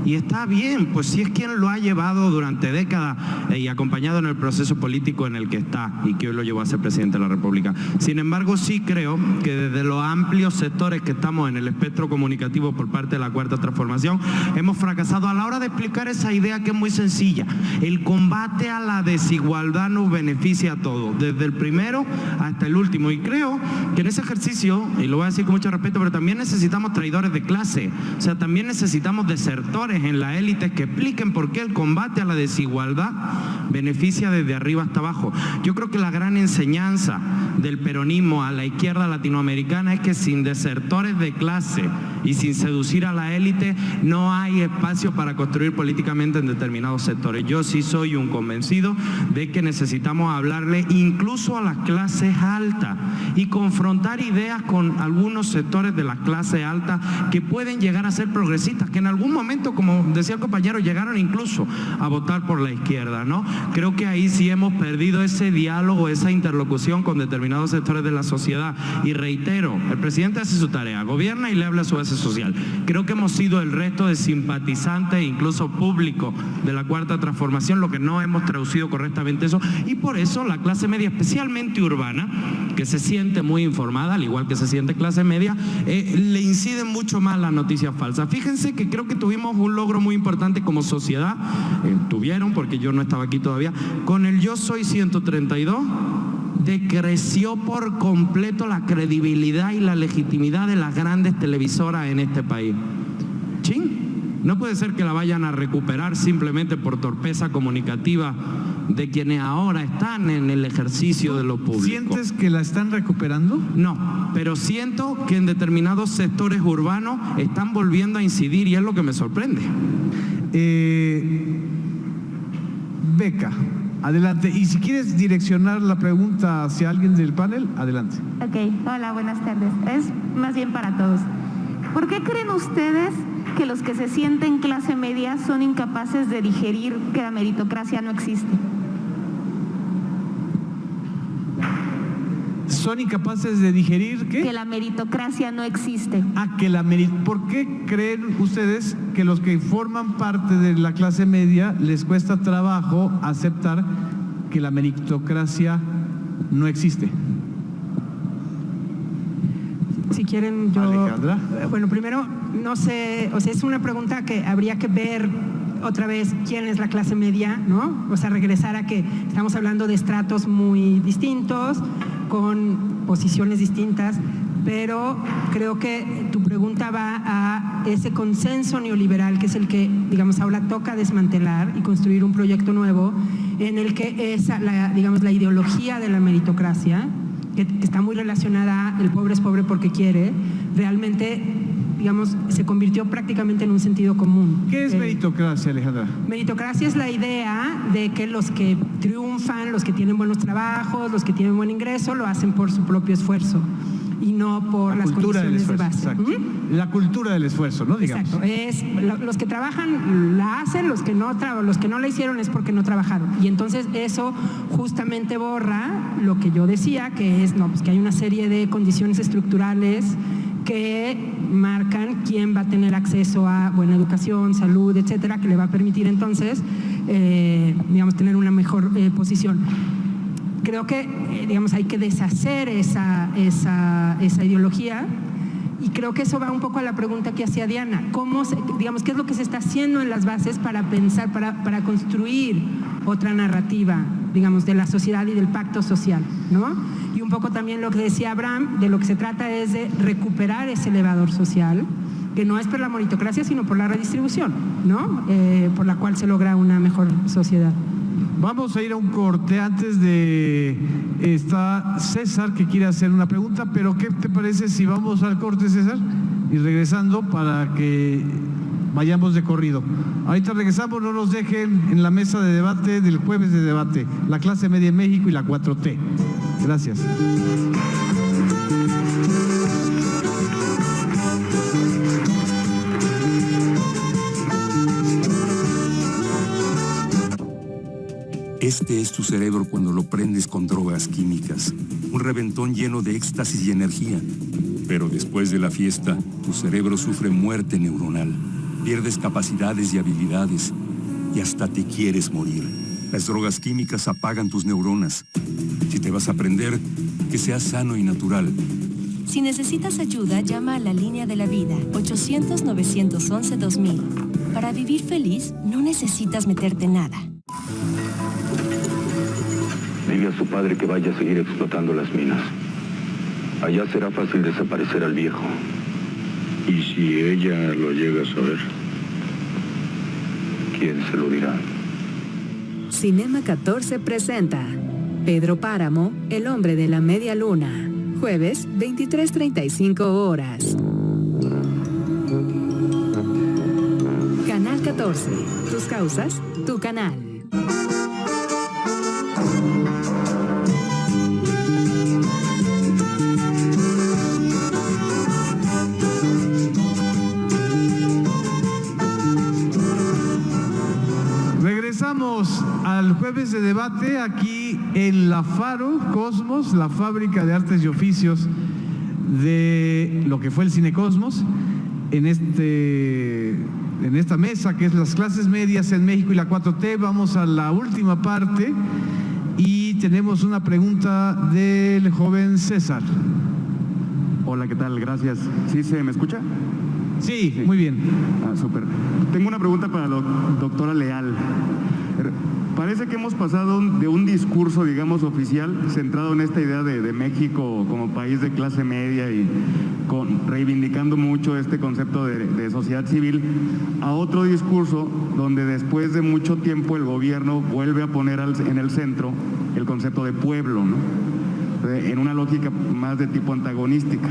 Y está bien, pues si es quien lo ha llevado durante décadas y acompañado en el proceso político en el que está y que hoy lo llevó a ser presidente de la República. Sin embargo, sí creo que desde los amplios sectores que estamos en el espectro comunicativo por parte de la Cuarta Transformación, hemos fracasado a la hora de explicar esa idea que es muy sencilla. El combate a la desigualdad nos beneficia a todos, desde el primero hasta el último. Y creo que en ese ejercicio, y lo voy a decir con mucho respeto, pero también necesitamos traidores de clase. O sea, también necesitamos desertores en la élite que expliquen por qué el combate a la desigualdad beneficia desde arriba hasta abajo. Yo creo que la gran enseñanza del peronismo a la izquierda latinoamericana es que sin desertores de clase y sin seducir a la élite no hay espacio para construir políticamente en determinados sectores. Yo sí soy un convencido de que necesitamos hablarle incluso a las clases altas y confrontar ideas con algunos sectores de las clases altas que pueden llegar a ser progresistas, que en algún momento, como decía el compañero, llegaron incluso a votar por la izquierda, ¿no? Creo que ahí sí hemos perdido ese diálogo, esa interlocución con determinados sectores de la sociedad. Y reitero, el presidente hace su tarea, gobierna y le habla a su base social. Creo que hemos sido el resto de simpatizantes, incluso público, de la Cuarta Transformación, lo que no hemos traducido correctamente eso. Y por eso la clase media, especialmente urbana, que se siente muy informada, al igual que se siente clase media, le inciden mucho más las noticias falsas. Fíjense que creo que tuvimos un logro muy importante como sociedad, tuvieron, porque yo no estaba aquí todavía, con el Yo Soy 132, decreció por completo la credibilidad y la legitimidad de las grandes televisoras en este país. ¡Chin! No puede ser que la vayan a recuperar simplemente por torpeza comunicativa de quienes ahora están en el ejercicio de lo público.
¿Sientes que la están recuperando?
No, pero siento que en determinados sectores urbanos están volviendo a incidir y es lo que me sorprende.
Beca, adelante. Y si quieres direccionar la pregunta hacia alguien del panel, adelante.
Ok, hola, buenas tardes. Es más bien para todos. ¿Por qué creen ustedes que los que se sienten clase media son incapaces de digerir que la meritocracia no existe?
¿Son incapaces de digerir qué?
Que la meritocracia no existe.
¿Por qué creen ustedes que los que forman parte de la clase media les cuesta trabajo aceptar que la meritocracia no existe?
Si quieren yo...
Alejandra.
Bueno, primero, no sé, o sea, es una pregunta que habría que ver otra vez quién es la clase media, ¿no? O sea, regresar a que estamos hablando de estratos muy distintos, con posiciones distintas, pero creo que tu pregunta va a ese consenso neoliberal que es el que, digamos, ahora toca desmantelar y construir un proyecto nuevo en el que esa, la ideología de la meritocracia, que está muy relacionada a el pobre es pobre porque quiere, realmente, digamos, se convirtió prácticamente en un sentido común.
¿Qué es meritocracia, Alejandra?
Meritocracia es la idea de que los que triunfan, los que tienen buenos trabajos, los que tienen buen ingreso, lo hacen por su propio esfuerzo y no por las condiciones de base.
Exacto. La cultura del esfuerzo, ¿no? Digamos.
Exacto. Los que trabajan la hacen, los que no la hicieron es porque no trabajaron. Y entonces eso justamente borra lo que yo decía, que es pues que hay una serie de condiciones estructurales que marcan quién va a tener acceso a buena educación, salud, etcétera, que le va a permitir entonces, digamos, tener una mejor posición. Creo que, digamos, hay que deshacer esa ideología y creo que eso va un poco a la pregunta que hacía Diana. Digamos, ¿qué es lo que se está haciendo en las bases para pensar, para construir otra narrativa, digamos, de la sociedad y del pacto social, ¿no? Y un poco también lo que decía Abraham, de lo que se trata es de recuperar ese elevador social, que no es por la meritocracia, sino por la redistribución, ¿no? Por la cual se logra una mejor sociedad.
Vamos a ir a un corte. Antes de... Está César que quiere hacer una pregunta, pero ¿qué te parece si vamos al corte, César? Y regresando para que vayamos de corrido. Ahorita regresamos, no nos dejen en la mesa de debate del jueves de debate, la clase media en México y la 4T. Gracias.
Este es tu cerebro cuando lo prendes con drogas químicas. Un reventón lleno de éxtasis y energía. Pero después de la fiesta, tu cerebro sufre muerte neuronal. Pierdes capacidades y habilidades. Y hasta te quieres morir. Las drogas químicas apagan tus neuronas. Si te vas a prender, que sea sano y natural.
Si necesitas ayuda, llama a la Línea de la Vida, 800-911-2000. Para vivir feliz, no necesitas meterte nada.
Dile a su padre que vaya a seguir explotando las minas. Allá será fácil desaparecer al viejo.
¿Y si ella lo llega a saber?
¿Quién se lo dirá?
Cinema 14 presenta Pedro Páramo, el hombre de la media luna. Jueves, 23:35 horas. Canal 14. Tus causas, tu canal.
Regresamos al jueves de debate aquí en la Faro Cosmos, la fábrica de artes y oficios de lo que fue el Cine Cosmos, en esta mesa que es las clases medias en México y la 4T. Vamos a la última parte y tenemos una pregunta del joven César.
Hola, ¿qué tal? Gracias. ¿Sí se me escucha?
Sí, muy bien.
Súper. Tengo una pregunta para la doctora Leal. Parece que hemos pasado de un discurso, digamos, oficial, centrado en esta idea de México como país de clase media y reivindicando mucho este concepto de sociedad civil, a otro discurso donde después de mucho tiempo el gobierno vuelve a poner en el centro el concepto de pueblo, ¿no? En una lógica más de tipo antagonística.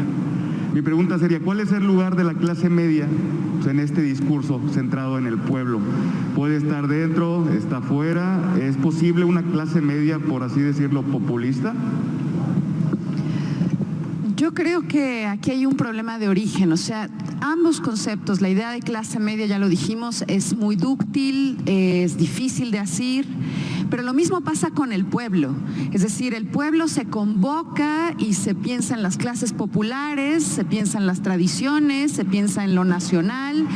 Mi pregunta sería, ¿cuál es el lugar de la clase media en este discurso centrado en el pueblo? ¿Puede estar dentro? ¿Está fuera? ¿Es posible una clase media, por así decirlo, populista?
Yo creo que aquí hay un problema de origen, o sea, ambos conceptos, la idea de clase media, ya lo dijimos, es muy dúctil, es difícil de asir, pero lo mismo pasa con el pueblo, es decir, el pueblo se convoca y se piensa en las clases populares, se piensa en las tradiciones, se piensa en lo nacional,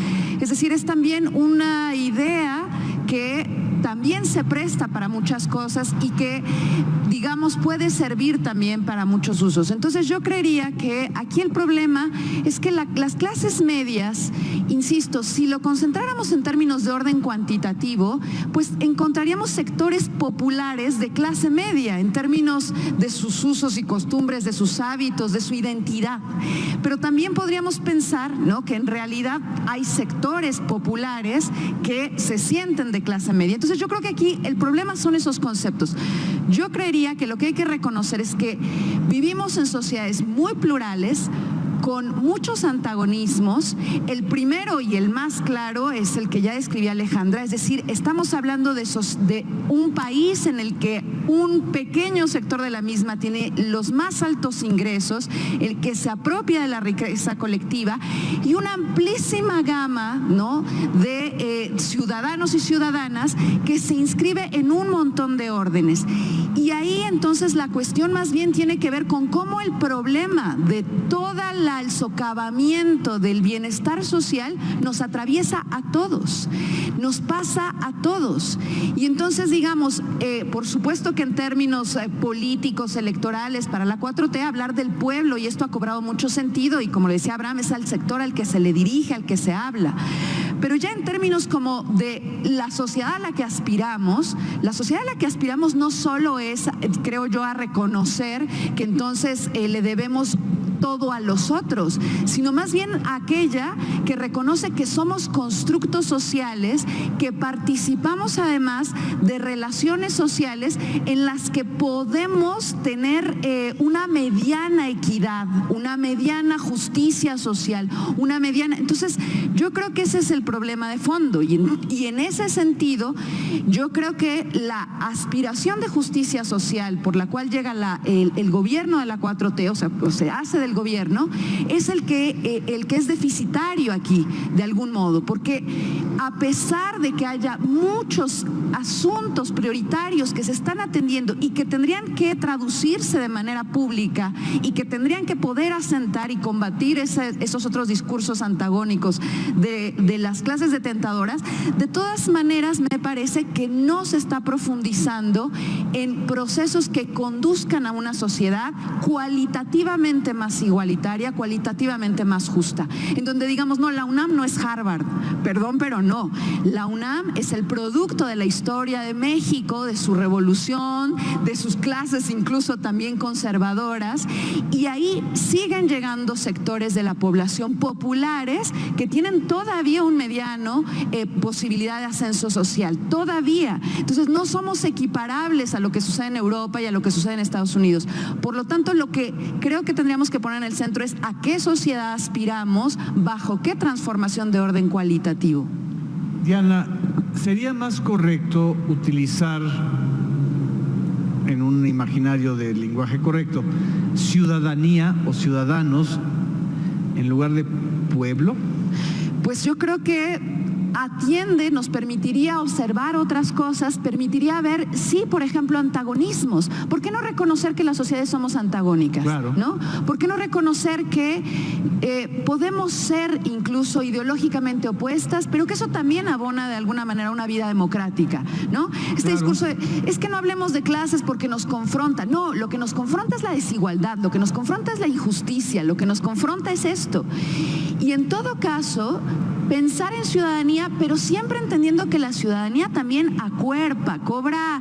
es decir, es también una idea que también se presta para muchas cosas y que, digamos, puede servir también para muchos usos. Entonces yo creería que aquí el problema es que las clases medias, insisto, si lo concentráramos en términos de orden cuantitativo, pues encontraríamos sectores populares de clase media en términos de sus usos y costumbres, de sus hábitos, de su identidad. Pero también podríamos pensar, ¿no?, que en realidad hay sectores populares que se sienten de clase media. Entonces yo creo que aquí el problema son esos conceptos. Yo creería que lo que hay que reconocer es que vivimos en sociedades muy plurales, con muchos antagonismos. El primero y el más claro es el que ya describía Alejandra, es decir, estamos hablando de un país en el que un pequeño sector de la misma tiene los más altos ingresos, el que se apropia de la riqueza colectiva y una amplísima gama, ¿no?, de ciudadanos y ciudadanas que se inscribe en un montón de órdenes. Y ahí entonces la cuestión más bien tiene que ver con cómo el problema de toda el socavamiento del bienestar social nos atraviesa a todos, nos pasa a todos. Y entonces, digamos, por supuesto que en términos políticos, electorales, para la 4T hablar del pueblo, y esto ha cobrado mucho sentido, y como le decía Abraham, es al sector al que se le dirige, al que se habla. Pero ya en términos como de la sociedad a la que aspiramos, no solo es, creo yo, a reconocer que entonces le debemos todo a los otros, sino más bien aquella que reconoce que somos constructos sociales, que participamos además de relaciones sociales en las que podemos tener una mediana equidad, una mediana justicia social, Entonces, yo creo que ese es el problema de fondo y en ese sentido, yo creo que la aspiración de justicia social por la cual llega el gobierno de la 4T, o se hace del gobierno, es el que es deficitario aquí, de algún modo, porque a pesar de que haya muchos asuntos prioritarios que se están atendiendo y que tendrían que traducirse de manera pública y que tendrían que poder asentar y combatir esos otros discursos antagónicos de las clases detentadoras, de todas maneras me parece que no se está profundizando en procesos que conduzcan a una sociedad cualitativamente más igualitaria, cualitativamente más justa, en donde digamos, no, la UNAM no es Harvard, perdón, pero no, la UNAM es el producto de la historia de México, de su revolución, de sus clases incluso también conservadoras, y ahí siguen llegando sectores de la población populares que tienen todavía un mediano posibilidad de ascenso social, todavía. Entonces no somos equiparables a lo que sucede en Europa y a lo que sucede en Estados Unidos. Por lo tanto, lo que creo que tendríamos que poner en el centro es a qué sociedad aspiramos, bajo qué transformación de orden cualitativo.
Diana, ¿sería más correcto utilizar, en un imaginario del lenguaje correcto, ciudadanía o ciudadanos en lugar de pueblo?
Pues yo creo que atiende, nos permitiría observar otras cosas, permitiría ver, sí, por ejemplo, antagonismos. ¿Por qué no reconocer que las sociedades somos antagónicas?
Claro.
¿No? ¿Por qué no reconocer que podemos ser incluso ideológicamente opuestas, pero que eso también abona de alguna manera una vida democrática, ¿no? Este discurso de, es que no hablemos de clases porque nos confronta. No, lo que nos confronta es la desigualdad, lo que nos confronta es la injusticia, lo que nos confronta es esto. Y en todo caso, pensar en ciudadanía, pero siempre entendiendo que la ciudadanía también acuerpa, cobra,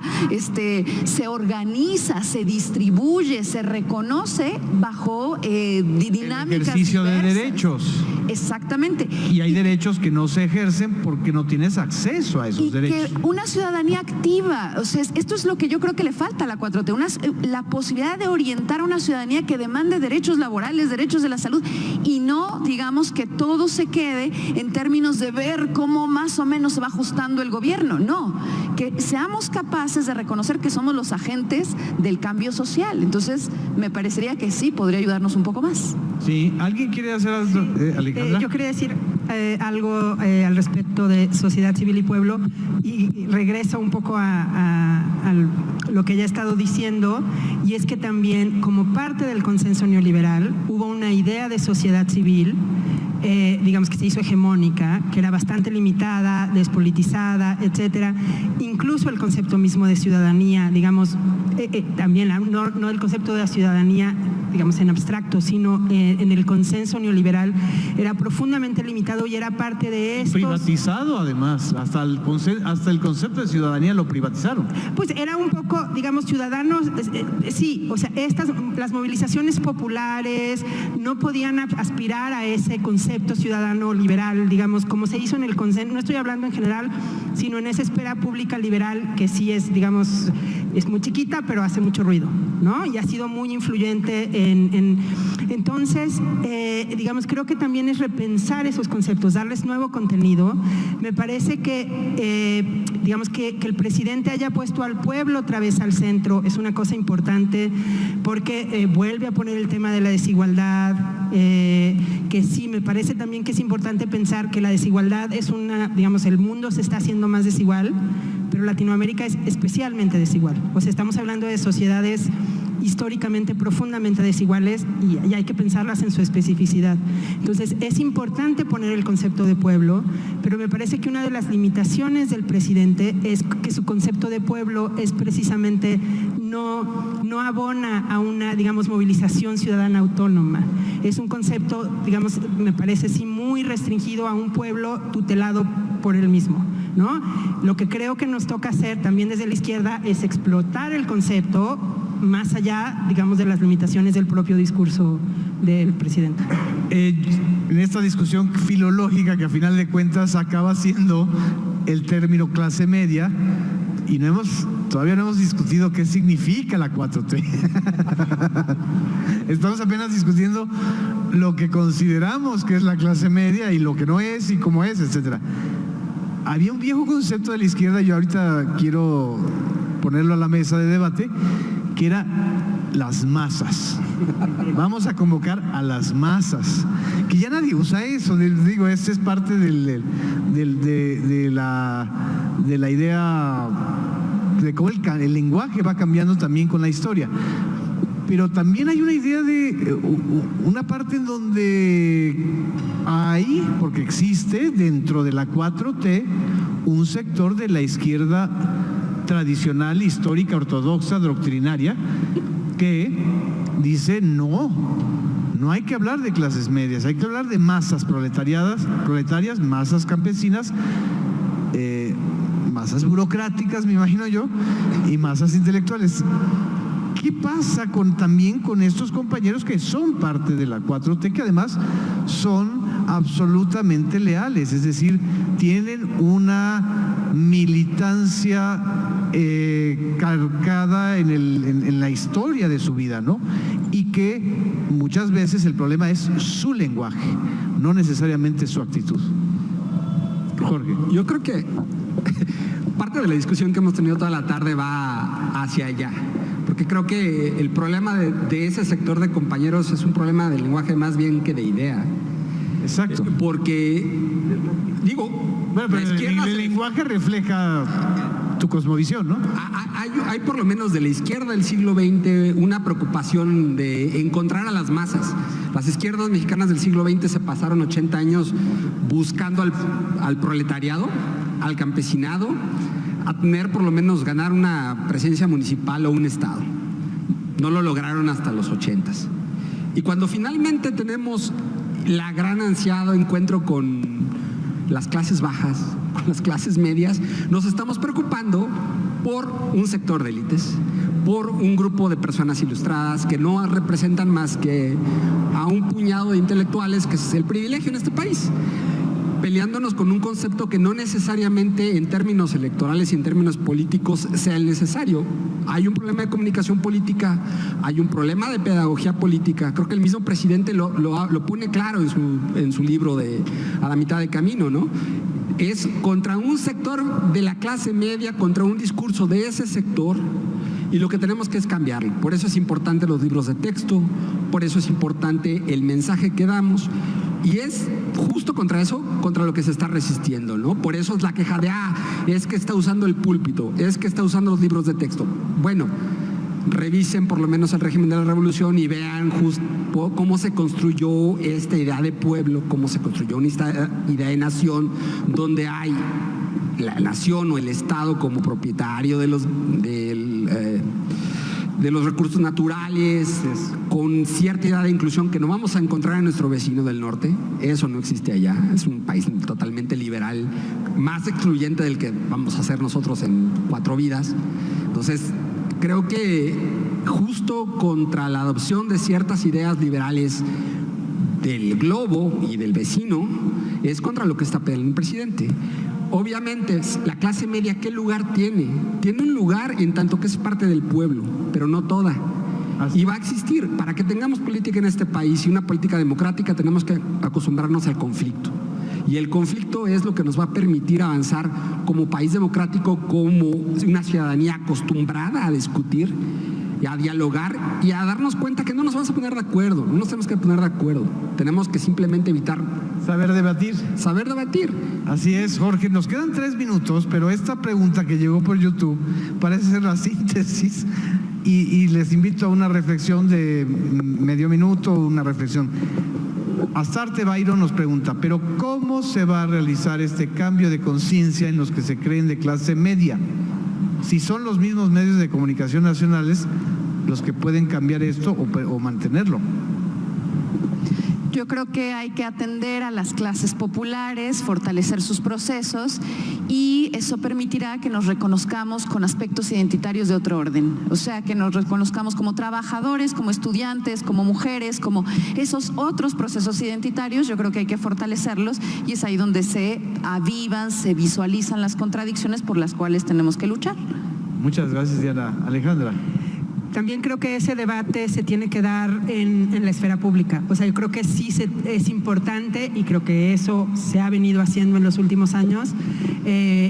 se organiza, se distribuye, se reconoce bajo dinámicas
el ejercicio
diversas.
de derechos.
Exactamente.
Y hay derechos que no se ejercen porque no tienes acceso a esos derechos.
Que una ciudadanía activa, o sea, esto es lo que yo creo que le falta a la 4T, la posibilidad de orientar a una ciudadanía que demande derechos laborales, derechos de la salud, y no, digamos, que todo se quede en términos de ver cómo más o menos se va ajustando el gobierno. No, que seamos capaces de reconocer que somos los agentes del cambio social. Entonces, me parecería que sí, podría ayudarnos un poco más.
Sí, ¿alguien quiere hacer algo? Alejandra.
Yo quería decir algo al respecto de sociedad civil y pueblo, y regreso un poco a lo que ya he estado diciendo, y es que también como parte del consenso neoliberal hubo una idea de sociedad civil, digamos, que se hizo hegemónica, que era bastante limitada, despolitizada, etcétera. Incluso el concepto mismo de ciudadanía, digamos, también no el concepto de la ciudadanía, digamos, en abstracto, sino en el consenso neoliberal, era profundamente limitado y era parte de estos...
Privatizado, además, hasta el concepto de ciudadanía lo privatizaron.
Pues era un poco, digamos, ciudadanos, sí, o sea, las movilizaciones populares no podían aspirar a ese concepto ciudadano liberal, digamos, como se hizo en el consenso, no estoy hablando en general, sino en esa esfera pública liberal que sí es, digamos, es muy chiquita, pero hace mucho ruido, ¿no? Y ha sido muy influyente entonces, digamos, creo que también es repensar esos conceptos, darles nuevo contenido. Me parece que, digamos, que el presidente haya puesto al pueblo otra vez al centro es una cosa importante, porque vuelve a poner el tema de la desigualdad, que sí, me parece también que es importante pensar que la desigualdad es digamos, el mundo se está haciendo más desigual, pero Latinoamérica es especialmente desigual. O sea, estamos hablando de sociedades históricamente profundamente desiguales y hay que pensarlas en su especificidad. Entonces, es importante poner el concepto de pueblo, pero me parece que una de las limitaciones del presidente es que su concepto de pueblo es precisamente no abona a una, digamos, movilización ciudadana autónoma. Es un concepto, digamos, me parece sí muy restringido a un pueblo tutelado por él mismo, ¿no? Lo que creo que nos toca hacer también desde la izquierda es explotar el concepto más allá, digamos, de las limitaciones del propio discurso del presidente.
En esta discusión filológica que a final de cuentas acaba siendo el término clase media, y todavía no hemos discutido qué significa la 4T. Estamos apenas discutiendo lo que consideramos que es la clase media y lo que no es y cómo es, etcétera. Había un viejo concepto de la izquierda, yo ahorita quiero ponerlo a la mesa de debate, que era las masas. Vamos a convocar a las masas, que ya nadie usa eso. Digo, esa es parte de la idea de cómo el lenguaje va cambiando también con la historia. Pero también hay una idea de una parte en donde hay, porque existe dentro de la 4T, un sector de la izquierda tradicional, histórica, ortodoxa, doctrinaria, que dice no hay que hablar de clases medias, hay que hablar de masas proletarias, masas campesinas, masas burocráticas, me imagino yo, y masas intelectuales. ¿Qué pasa también con estos compañeros que son parte de la 4T, que además son absolutamente leales? Es decir, tienen una militancia calcada en la historia de su vida, ¿no? Y que muchas veces el problema es su lenguaje, no necesariamente su actitud. Jorge.
Yo creo que parte de la discusión que hemos tenido toda la tarde va hacia allá, porque creo que el problema de ese sector de compañeros es un problema de lenguaje más bien que de idea.
Exacto.
Porque, digo,
Bueno, pero el lenguaje refleja tu cosmovisión, ¿no?
Hay por lo menos de la izquierda del siglo XX una preocupación de encontrar a las masas. Las izquierdas mexicanas del siglo XX se pasaron 80 años buscando al proletariado, al campesinado, a tener por lo menos ganar una presencia municipal o un estado. No lo lograron hasta los 80s. Y cuando finalmente tenemos la gran ansiado encuentro con las clases bajas, con las clases medias, nos estamos preocupando por un sector de élites, por un grupo de personas ilustradas que no representan más que a un puñado de intelectuales, que es el privilegio en este país, peleándonos con un concepto que no necesariamente en términos electorales y en términos políticos sea el necesario. Hay un problema de comunicación política, hay un problema de pedagogía política. Creo que el mismo presidente lo pone claro en su libro de A la mitad de camino, ¿no? Es contra un sector de la clase media, contra un discurso de ese sector, y lo que tenemos que es cambiarlo. Por eso es importante los libros de texto, por eso es importante el mensaje que damos, y es justo contra eso, contra lo que se está resistiendo, ¿no? Por eso es la queja de, es que está usando el púlpito, es que está usando los libros de texto. Bueno, revisen por lo menos el régimen de la revolución y vean cómo se construyó esta idea de pueblo, cómo se construyó una idea de nación, donde hay la nación o el Estado como propietario de los recursos naturales, con cierta idea de inclusión que no vamos a encontrar en nuestro vecino del norte. Eso no existe allá. Es un país totalmente liberal, más excluyente del que vamos a hacer nosotros en 4 vidas. Entonces, creo que justo contra la adopción de ciertas ideas liberales del globo y del vecino es contra lo que está peleando el presidente. Obviamente, la clase media, ¿qué lugar tiene? Tiene un lugar en tanto que es parte del pueblo, pero no toda. Y va a existir. Para que tengamos política en este país y una política democrática, tenemos que acostumbrarnos al conflicto. Y el conflicto es lo que nos va a permitir avanzar como país democrático, como una ciudadanía acostumbrada a discutir y a dialogar y a darnos cuenta que no nos vamos a poner de acuerdo, no nos tenemos que poner de acuerdo, tenemos que simplemente evitar.
Saber debatir.
Saber debatir.
Así es, Jorge. Nos quedan 3 minutos, pero esta pregunta que llegó por YouTube parece ser la síntesis y les invito a una reflexión de medio minuto, una reflexión. Astarte Byron nos pregunta, pero ¿cómo se va a realizar este cambio de conciencia en los que se creen de clase media? Si son los mismos medios de comunicación nacionales los que pueden cambiar esto o mantenerlo.
Yo creo que hay que atender a las clases populares, fortalecer sus procesos, y eso permitirá que nos reconozcamos con aspectos identitarios de otro orden. O sea, que nos reconozcamos como trabajadores, como estudiantes, como mujeres, como esos otros procesos identitarios. Yo creo que hay que fortalecerlos, y es ahí donde se avivan, se visualizan las contradicciones por las cuales tenemos que luchar.
Muchas gracias, Diana. Alejandra.
También creo que ese debate se tiene que dar en la esfera pública. O sea, yo creo que sí es importante, y creo que eso se ha venido haciendo en los últimos años,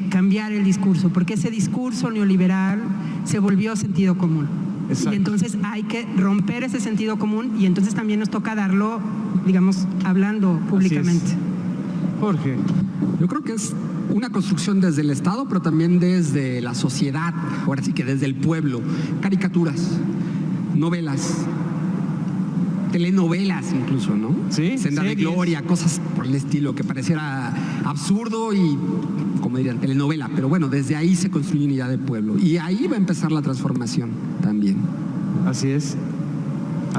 cambiar el discurso, porque ese discurso neoliberal se volvió sentido común. Exacto. Y entonces hay que romper ese sentido común, y entonces también nos toca darlo, digamos, hablando públicamente.
Jorge.
Yo creo que es una construcción desde el Estado, pero también desde la sociedad, ahora sí que desde el pueblo. Caricaturas, novelas, telenovelas incluso, ¿no?
Sí.
Senda de Gloria, cosas por el estilo, que pareciera absurdo y, como dirían, telenovela. Pero bueno, desde ahí se construye una idea de pueblo. Y ahí va a empezar la transformación también.
Así es.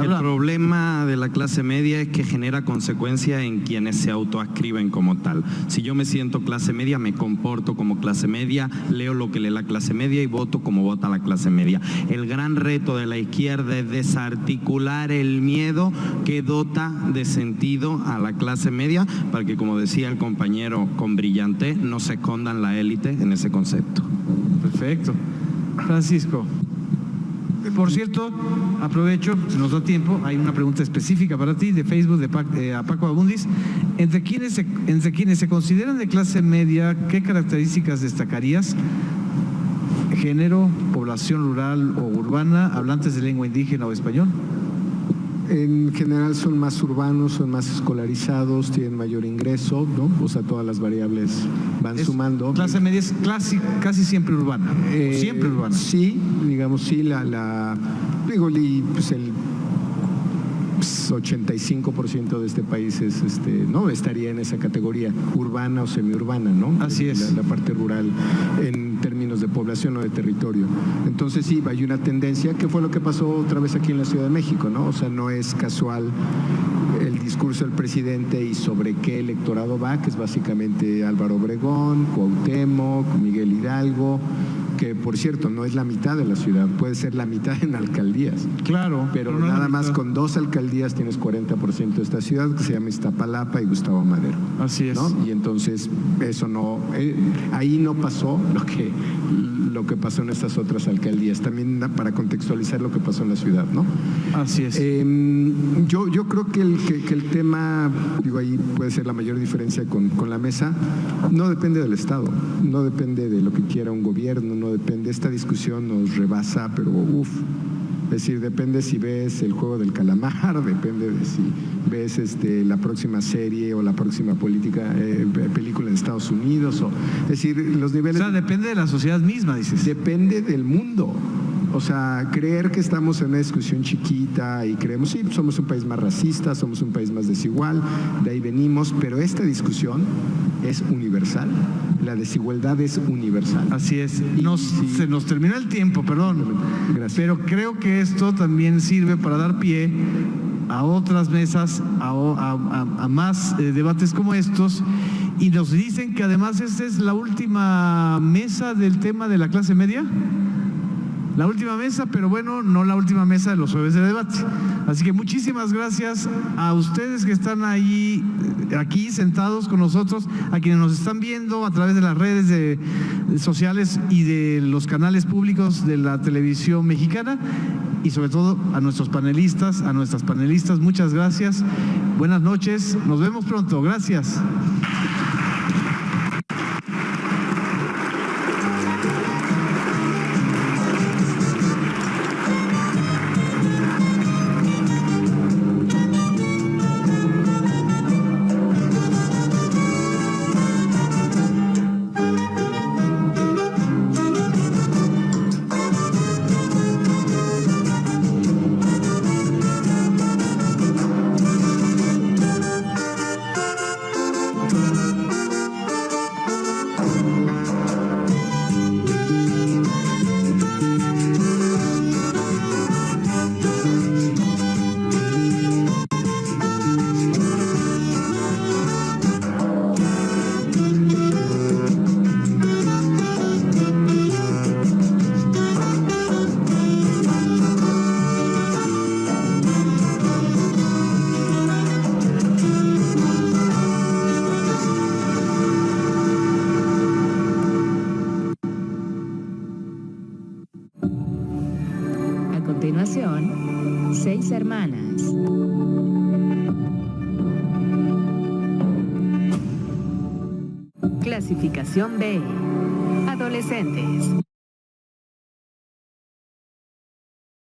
El problema de la clase media es que genera consecuencia en quienes se autoascriben como tal. Si yo me siento clase media, me comporto como clase media, leo lo que lee la clase media y voto como vota la clase media. El gran reto de la izquierda es desarticular el miedo que dota de sentido a la clase media, para que, como decía el compañero con brillante, no se escondan la élite en ese concepto.
Perfecto. Francisco. Por cierto, aprovecho, si nos da tiempo, hay una pregunta específica para ti de Facebook a Paco Abundis. Entre quienes se consideran de clase media, ¿qué características destacarías? Género, población rural o urbana, hablantes de lengua indígena o español.
En general son más urbanos, son más escolarizados, tienen mayor ingreso, ¿no? O sea, todas las variables van sumando.
Clase media es casi siempre urbana. Siempre urbana.
Sí, digamos, sí, pues el 85% de este país es, no estaría en esa categoría urbana o semiurbana, ¿no?
Así es.
La parte rural en términos de población o de territorio. Entonces sí, hay una tendencia, que fue lo que pasó otra vez aquí en la Ciudad de México, ¿no? O sea, no es casual el discurso del presidente y sobre qué electorado va, que es básicamente Álvaro Obregón, Cuauhtémoc, Miguel Hidalgo, que por cierto no es la mitad de la ciudad, puede ser la mitad en alcaldías.
Claro.
Pero no nada más con 2 alcaldías tienes 40% de esta ciudad, que se llama Iztapalapa y Gustavo Madero.
Así es.
¿No? Y entonces eso no, ahí no pasó lo que pasó en estas otras alcaldías, también para contextualizar lo que pasó en la ciudad, ¿no?
Así es.
Yo creo que el tema, digo, ahí puede ser la mayor diferencia con la mesa, no depende del Estado, no depende de lo que quiera un gobierno, no depende, esta discusión nos rebasa, pero es decir, depende si ves el juego del calamar, depende de si ves la próxima serie o la próxima película en Estados Unidos, es decir, los niveles...
O sea, depende de la sociedad misma, dices.
Depende del mundo. O sea, creer que estamos en una discusión chiquita y creemos, sí, somos un país más racista, somos un país más desigual, de ahí venimos, pero esta discusión es universal, la desigualdad es universal.
Así es. Se nos terminó el tiempo, perdón.
Gracias.
Pero creo que esto también sirve para dar pie a otras mesas, a más debates como estos, y nos dicen que además esta es la última mesa del tema de la clase media. La última mesa, pero bueno, no la última mesa de los jueves de debate. Así que muchísimas gracias a ustedes que están ahí, aquí sentados con nosotros, a quienes nos están viendo a través de las redes sociales y de los canales públicos de la televisión mexicana, y sobre todo a nuestros panelistas, a nuestras panelistas, muchas gracias. Buenas noches, nos vemos pronto. Gracias.
continuación, 6 hermanas. Clasificación B. Adolescentes.